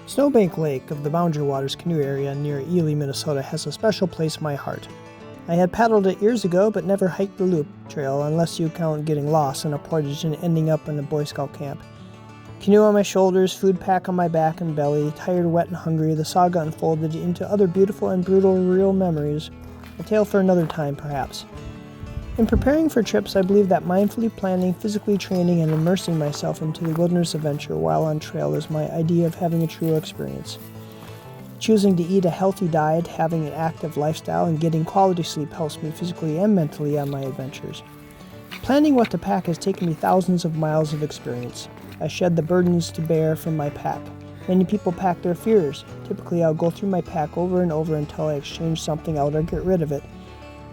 Snowbank Lake of the Boundary Waters Canoe area near Ely, Minnesota has a special place in my heart. I had paddled it years ago but never hiked the loop trail unless you count getting lost in a portage and ending up in a Boy Scout camp. Canoe on my shoulders, food pack on my back and belly, tired, wet, and hungry, the saga unfolded into other beautiful and brutal real memories, a tale for another time perhaps. In preparing for trips, I believe that mindfully planning, physically training, and immersing myself into the wilderness adventure while on trail is my idea of having a true experience. Choosing to eat a healthy diet, having an active lifestyle, and getting quality sleep helps me physically and mentally on my adventures. Planning what to pack has taken me thousands of miles of experience. I shed the burdens to bear from my pack. Many people pack their fears. Typically, I'll go through my pack over and over until I exchange something out or get rid of it.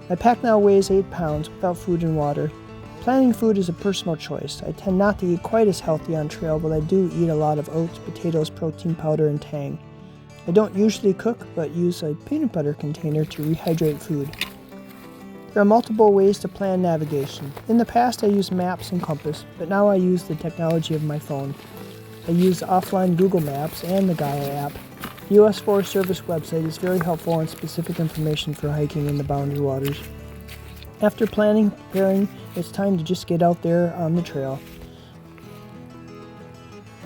My pack now weighs 8 pounds without food and water. Planning food is a personal choice. I tend not to eat quite as healthy on trail, but I do eat a lot of oats, potatoes, protein powder, and Tang. I don't usually cook, but use a peanut butter container to rehydrate food. There are multiple ways to plan navigation. In the past, I used maps and compass, but now I use the technology of my phone. I use offline Google Maps and the Gaia app. The U.S. Forest Service website is very helpful on specific information for hiking in the Boundary Waters. After planning, preparing, it's time to just get out there on the trail.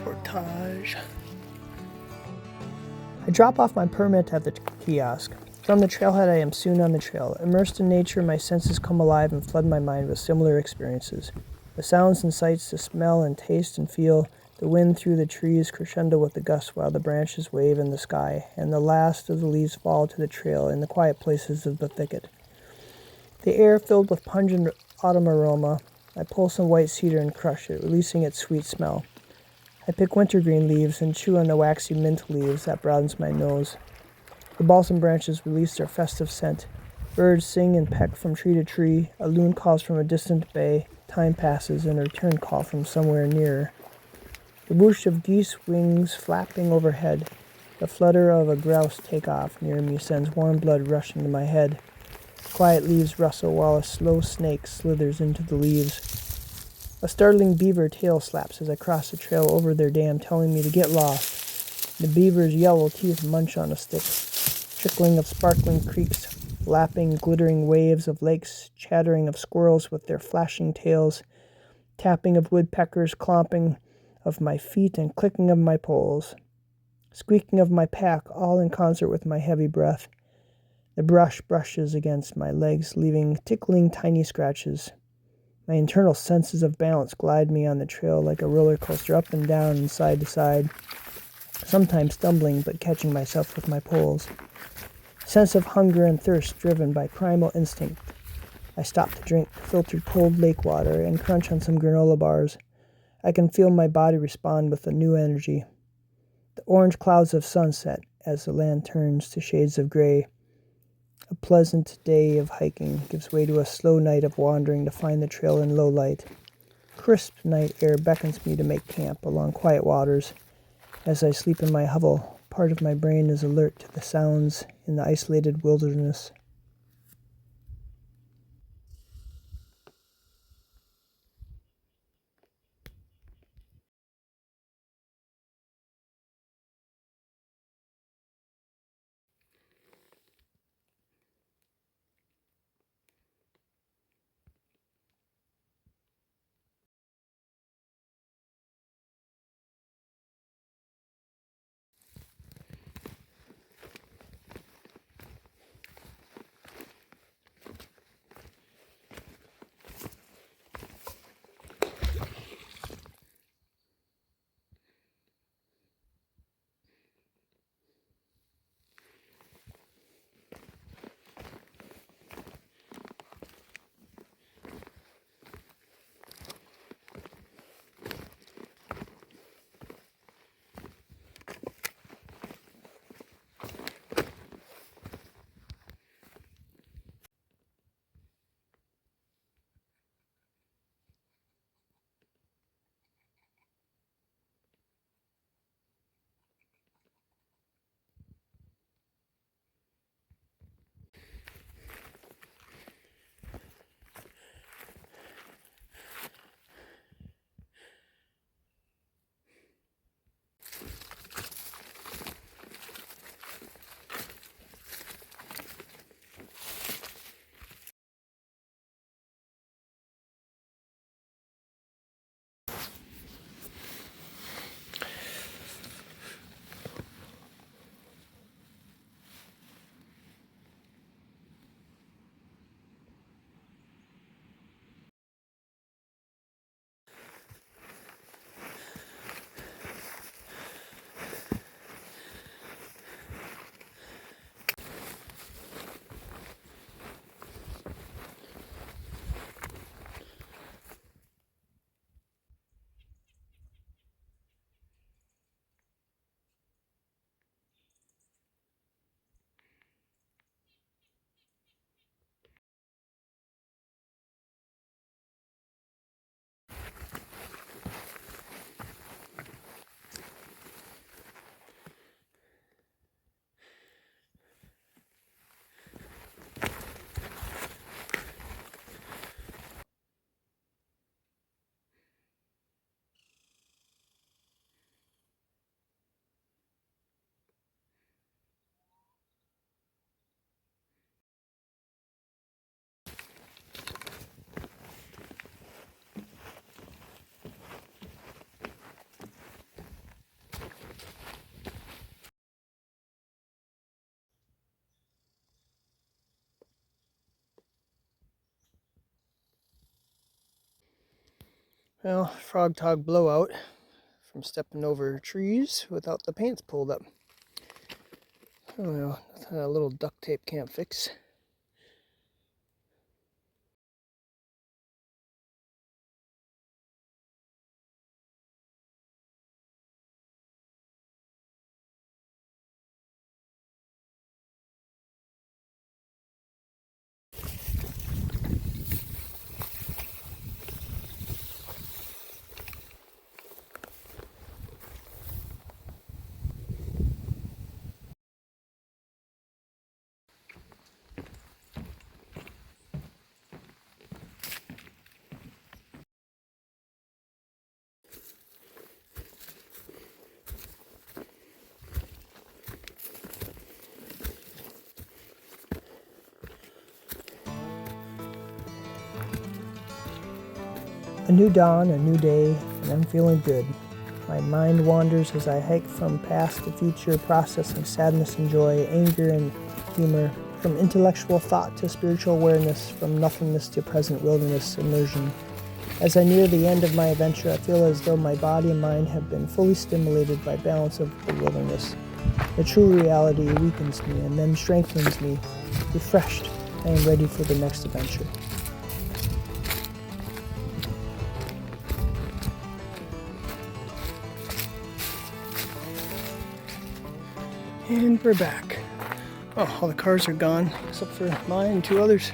Portage. I drop off my permit at the kiosk. From the trailhead, I am soon on the trail. Immersed in nature, my senses come alive and flood my mind with similar experiences. The sounds and sights, the smell and taste and feel, the wind through the trees crescendo with the gusts while the branches wave in the sky, and the last of the leaves fall to the trail in the quiet places of the thicket. The air filled with pungent autumn aroma. I pull some white cedar and crush it, releasing its sweet smell. I pick wintergreen leaves and chew on the waxy mint leaves that broadens my nose. The balsam branches release their festive scent. Birds sing and peck from tree to tree. A loon calls from a distant bay. Time passes, and a return call from somewhere nearer. The whoosh of geese wings flapping overhead. The flutter of a grouse take off near me sends warm blood rushing to my head. Quiet leaves rustle while a slow snake slithers into the leaves. A startling beaver tail slaps as I cross the trail over their dam, telling me to get lost. The beaver's yellow teeth munch on a stick. Trickling of sparkling creeks, lapping, glittering waves of lakes, chattering of squirrels with their flashing tails, tapping of woodpeckers, clomping of my feet and clicking of my poles, squeaking of my pack, all in concert with my heavy breath. The brush brushes against my legs, leaving tickling tiny scratches. My internal senses of balance glide me on the trail like a roller coaster, up and down and side to side, sometimes stumbling but catching myself with my poles. Sense of hunger and thirst driven by primal instinct. I stop to drink filtered cold lake water and crunch on some granola bars. I can feel my body respond with a new energy. The orange clouds of sunset as the land turns to shades of gray. A pleasant day of hiking gives way to a slow night of wandering to find the trail in low light. Crisp night air beckons me to make camp along quiet waters. As I sleep in my hovel, part of my brain is alert to the sounds in the isolated wilderness. Well, frog tog blowout from stepping over trees without the pants pulled up. Oh well, a little duct tape can't fix. A new dawn, a new day, and I'm feeling good. My mind wanders as I hike from past to future, processing sadness and joy, anger and humor, from intellectual thought to spiritual awareness, from nothingness to present wilderness immersion. As I near the end of my adventure, I feel as though my body and mind have been fully stimulated by balance of the wilderness. The true reality weakens me and then strengthens me. Refreshed, I am ready for the next adventure. And we're back. Oh, all the cars are gone, except for mine and two others.